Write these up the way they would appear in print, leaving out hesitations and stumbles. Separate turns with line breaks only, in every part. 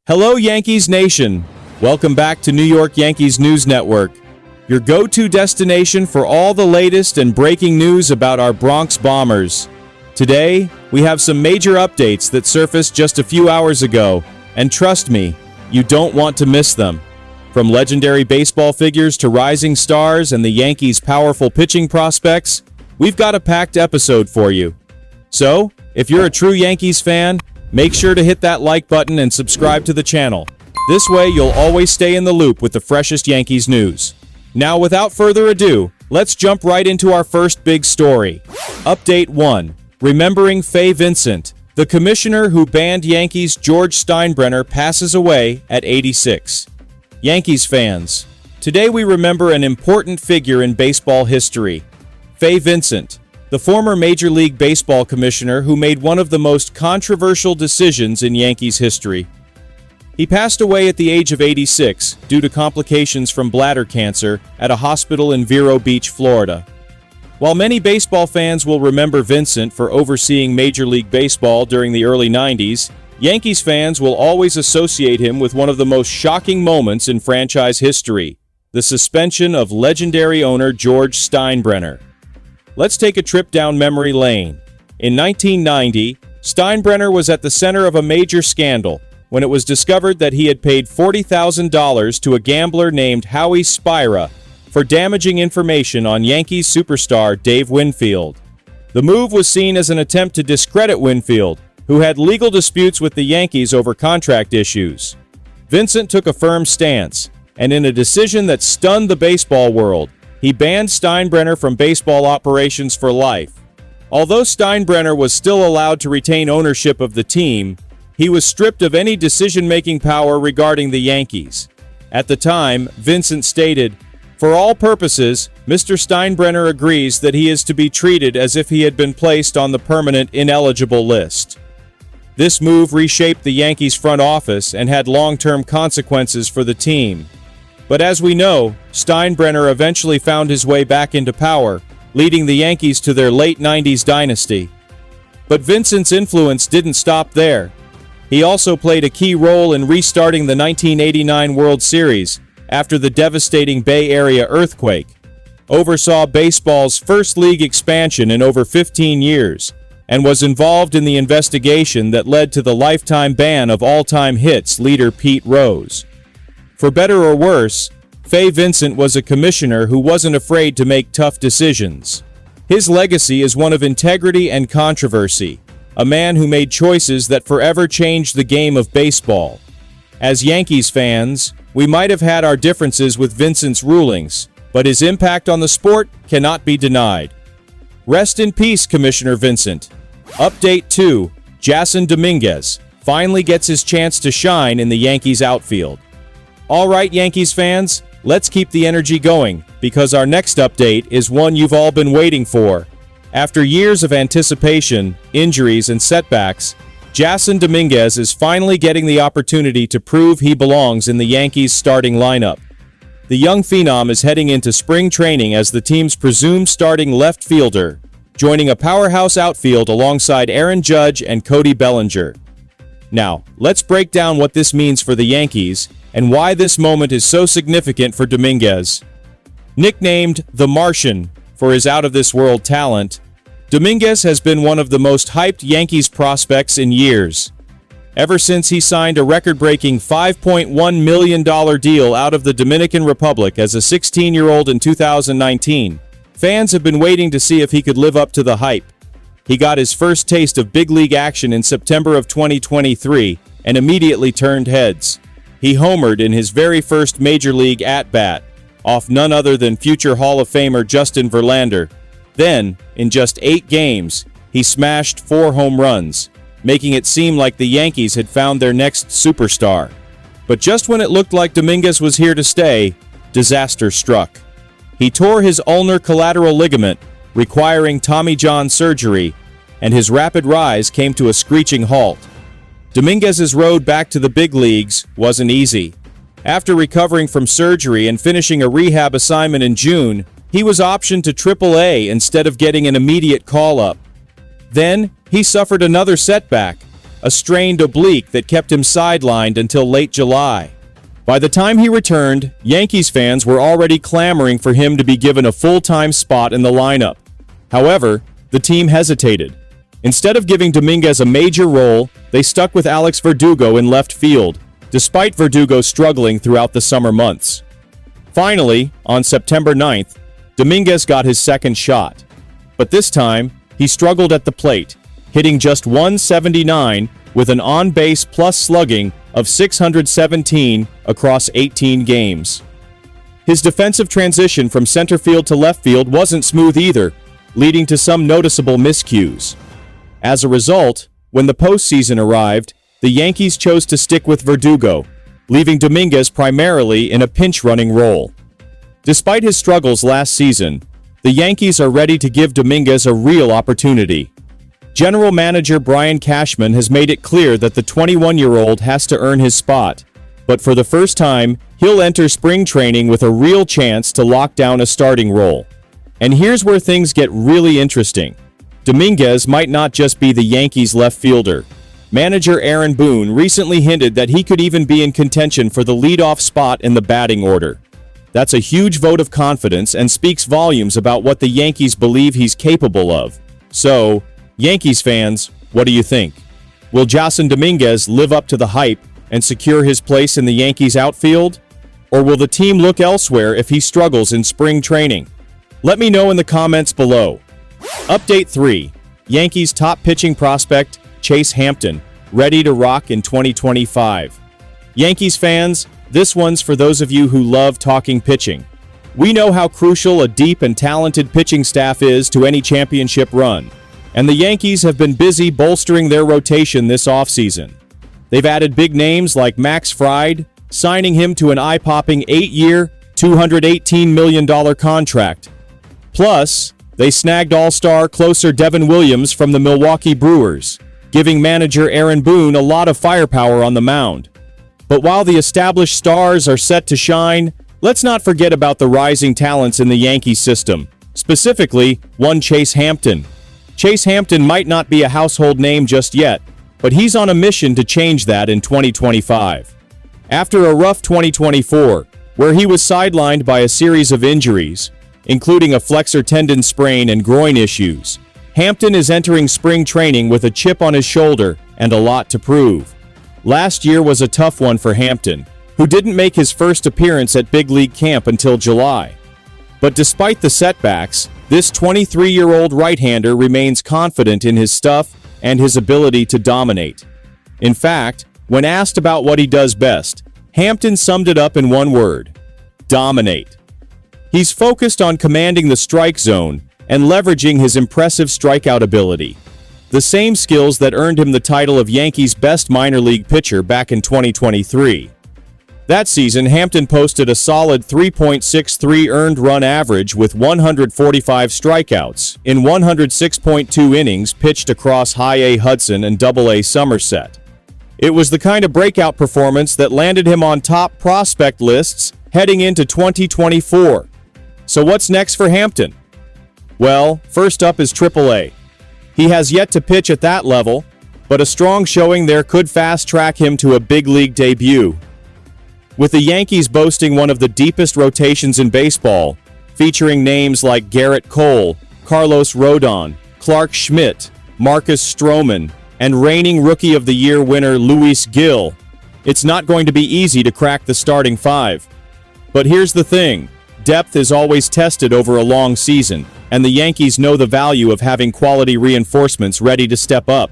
Hello, Yankees Nation. Welcome back to New York Yankees News Network, your go-to destination for all the latest and breaking news about our Bronx Bombers. Today, we have some major updates that surfaced just a few hours ago, and trust me, you don't want to miss them. From legendary baseball figures to rising stars and the Yankees' powerful pitching prospects, we've got a packed episode for you. So, if you're a true Yankees fan, make sure to hit that like button and subscribe to the channel. This way, you'll always stay in the loop with the freshest Yankees news. Now, without further ado, let's jump right into our first big story. Update 1. Remembering Fay Vincent. The commissioner who banned Yankees' George Steinbrenner passes away at 86. Yankees fans, today we remember an important figure in baseball history, Fay Vincent, the former Major League Baseball commissioner who made one of the most controversial decisions in Yankees history. He passed away at the age of 86 due to complications from bladder cancer at a hospital in Vero Beach, Florida. While many baseball fans will remember Vincent for overseeing Major League Baseball during the early 90s, Yankees fans will always associate him with one of the most shocking moments in franchise history, the suspension of legendary owner George Steinbrenner. Let's take a trip down memory lane. In 1990, Steinbrenner was at the center of a major scandal when it was discovered that he had paid $40,000 to a gambler named Howie Spira for damaging information on Yankees superstar Dave Winfield. The move was seen as an attempt to discredit Winfield, who had legal disputes with the Yankees over contract issues. Vincent took a firm stance, and in a decision that stunned the baseball world, he banned Steinbrenner from baseball operations for life. Although Steinbrenner was still allowed to retain ownership of the team, he was stripped of any decision-making power regarding the Yankees. At the time, Vincent stated, "For all purposes, Mr. Steinbrenner agrees that he is to be treated as if he had been placed on the permanent ineligible list." This move reshaped the Yankees front office and had long-term consequences for the team. But as we know, Steinbrenner eventually found his way back into power, leading the Yankees to their late 90s dynasty. But Vincent's influence didn't stop there. He also played a key role in restarting the 1989 World Series after the devastating Bay Area earthquake, oversaw baseball's first league expansion in over 15 years, and was involved in the investigation that led to the lifetime ban of all-time hits leader Pete Rose. For better or worse, Fay Vincent was a commissioner who wasn't afraid to make tough decisions. His legacy is one of integrity and controversy, a man who made choices that forever changed the game of baseball. As Yankees fans, we might have had our differences with Vincent's rulings, but his impact on the sport cannot be denied. Rest in peace, Commissioner Vincent. Update 2. Jasson Dominguez finally gets his chance to shine in the Yankees outfield. All right, Yankees fans, let's keep the energy going, because our next update is one you've all been waiting for. After years of anticipation, injuries, and setbacks, Jasson Dominguez is finally getting the opportunity to prove he belongs in the Yankees' starting lineup. The young phenom is heading into spring training as the team's presumed starting left fielder, joining a powerhouse outfield alongside Aaron Judge and Cody Bellinger. Now, let's break down what this means for the Yankees and why this moment is so significant for Dominguez. Nicknamed the Martian for his out-of-this-world talent, Dominguez has been one of the most hyped Yankees prospects in years. Ever since he signed a record-breaking $5.1 million deal out of the Dominican Republic as a 16-year-old in 2019, fans have been waiting to see if he could live up to the hype. He got his first taste of big league action in September of 2023 and immediately turned heads. He homered in his very first Major League at-bat, off none other than future Hall of Famer Justin Verlander. Then, in just 8 games, he smashed 4 home runs, making it seem like the Yankees had found their next superstar. But just when it looked like Dominguez was here to stay, disaster struck. He tore his ulnar collateral ligament, requiring Tommy John surgery, and his rapid rise came to a screeching halt. Dominguez's road back to the big leagues wasn't easy. After recovering from surgery and finishing a rehab assignment in June, he was optioned to AAA instead of getting an immediate call-up. Then, he suffered another setback, a strained oblique that kept him sidelined until late July. By the time he returned, Yankees fans were already clamoring for him to be given a full-time spot in the lineup. However, the team hesitated. Instead of giving Dominguez a major role, they stuck with Alex Verdugo in left field, despite Verdugo struggling throughout the summer months. Finally, on September 9th, Dominguez got his second shot. But this time, he struggled at the plate, hitting just .179 with an on-base plus slugging of .617 across 18 games. His defensive transition from center field to left field wasn't smooth either, leading to some noticeable miscues. As a result, when the postseason arrived, the Yankees chose to stick with Verdugo, leaving Dominguez primarily in a pinch-running role. Despite his struggles last season, the Yankees are ready to give Dominguez a real opportunity. General Manager Brian Cashman has made it clear that the 21-year-old has to earn his spot, but for the first time, he'll enter spring training with a real chance to lock down a starting role. And here's where things get really interesting. Dominguez might not just be the Yankees' left fielder. Manager Aaron Boone recently hinted that he could even be in contention for the leadoff spot in the batting order. That's a huge vote of confidence and speaks volumes about what the Yankees believe he's capable of. So, Yankees fans, what do you think? Will Jasson Dominguez live up to the hype and secure his place in the Yankees outfield? Or will the team look elsewhere if he struggles in spring training? Let me know in the comments below. Update 3. Yankees top pitching prospect Chase Hampton, ready to rock in 2025. Yankees fans, this one's for those of you who love talking pitching. We know how crucial a deep and talented pitching staff is to any championship run, and the Yankees have been busy bolstering their rotation this offseason. They've added big names like Max Fried, signing him to an eye-popping 8-year, $218 million contract. Plus, they snagged all-star closer Devin Williams from the Milwaukee Brewers, giving manager Aaron Boone a lot of firepower on the mound. But while the established stars are set to shine, let's not forget about the rising talents in the Yankee system, specifically one Chase Hampton. Chase Hampton might not be a household name just yet, but he's on a mission to change that in 2025. After a rough 2024, where he was sidelined by a series of injuries, including a flexor tendon sprain and groin issues, Hampton is entering spring training with a chip on his shoulder and a lot to prove. Last year was a tough one for Hampton, who didn't make his first appearance at Big League Camp until July. But despite the setbacks, this 23-year-old right-hander remains confident in his stuff and his ability to dominate. In fact, when asked about what he does best, Hampton summed it up in one word: dominate. He's focused on commanding the strike zone and leveraging his impressive strikeout ability, the same skills that earned him the title of Yankees' best minor league pitcher back in 2023. That season, Hampton posted a solid 3.63 earned run average with 145 strikeouts in 106.2 innings pitched across High-A Hudson and Double-A Somerset. It was the kind of breakout performance that landed him on top prospect lists heading into 2024. So what's next for Hampton? Well, first up is Triple-A. He has yet to pitch at that level, but a strong showing there could fast-track him to a big league debut. With the Yankees boasting one of the deepest rotations in baseball, featuring names like Garrett Cole, Carlos Rodon, Clark Schmidt, Marcus Stroman, and reigning Rookie of the Year winner Luis Gil, it's not going to be easy to crack the starting five. But here's the thing. Depth is always tested over a long season, and the Yankees know the value of having quality reinforcements ready to step up.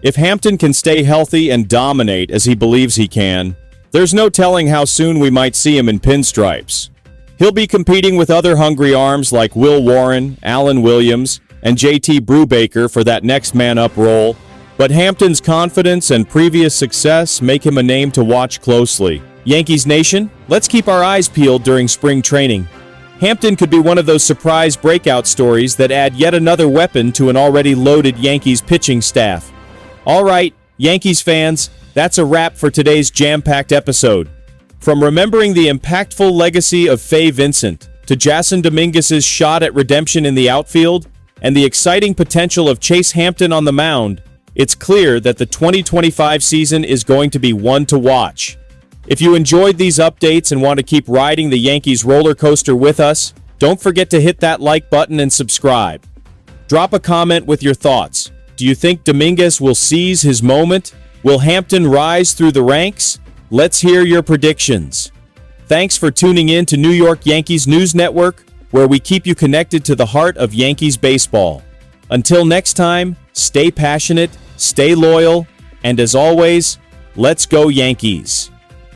If Hampton can stay healthy and dominate as he believes he can, there's no telling how soon we might see him in pinstripes. He'll be competing with other hungry arms like Will Warren, Alan Williams, and JT Brubaker for that next man-up role, but Hampton's confidence and previous success make him a name to watch closely. Yankees Nation, let's keep our eyes peeled during spring training. Hampton could be one of those surprise breakout stories that add yet another weapon to an already loaded Yankees pitching staff. All right, Yankees fans, that's a wrap for today's jam-packed episode. From remembering the impactful legacy of Fay Vincent to Jasson Dominguez's shot at redemption in the outfield and the exciting potential of Chase Hampton on the mound, It's clear that the 2025 season is going to be one to watch. If you enjoyed these updates and want to keep riding the Yankees roller coaster with us, don't forget to hit that like button and subscribe. Drop a comment with your thoughts. Do you think Dominguez will seize his moment? Will Hampton rise through the ranks? Let's hear your predictions. Thanks for tuning in to New York Yankees News Network, where we keep you connected to the heart of Yankees baseball. Until next time, stay passionate, stay loyal, and as always, let's go Yankees!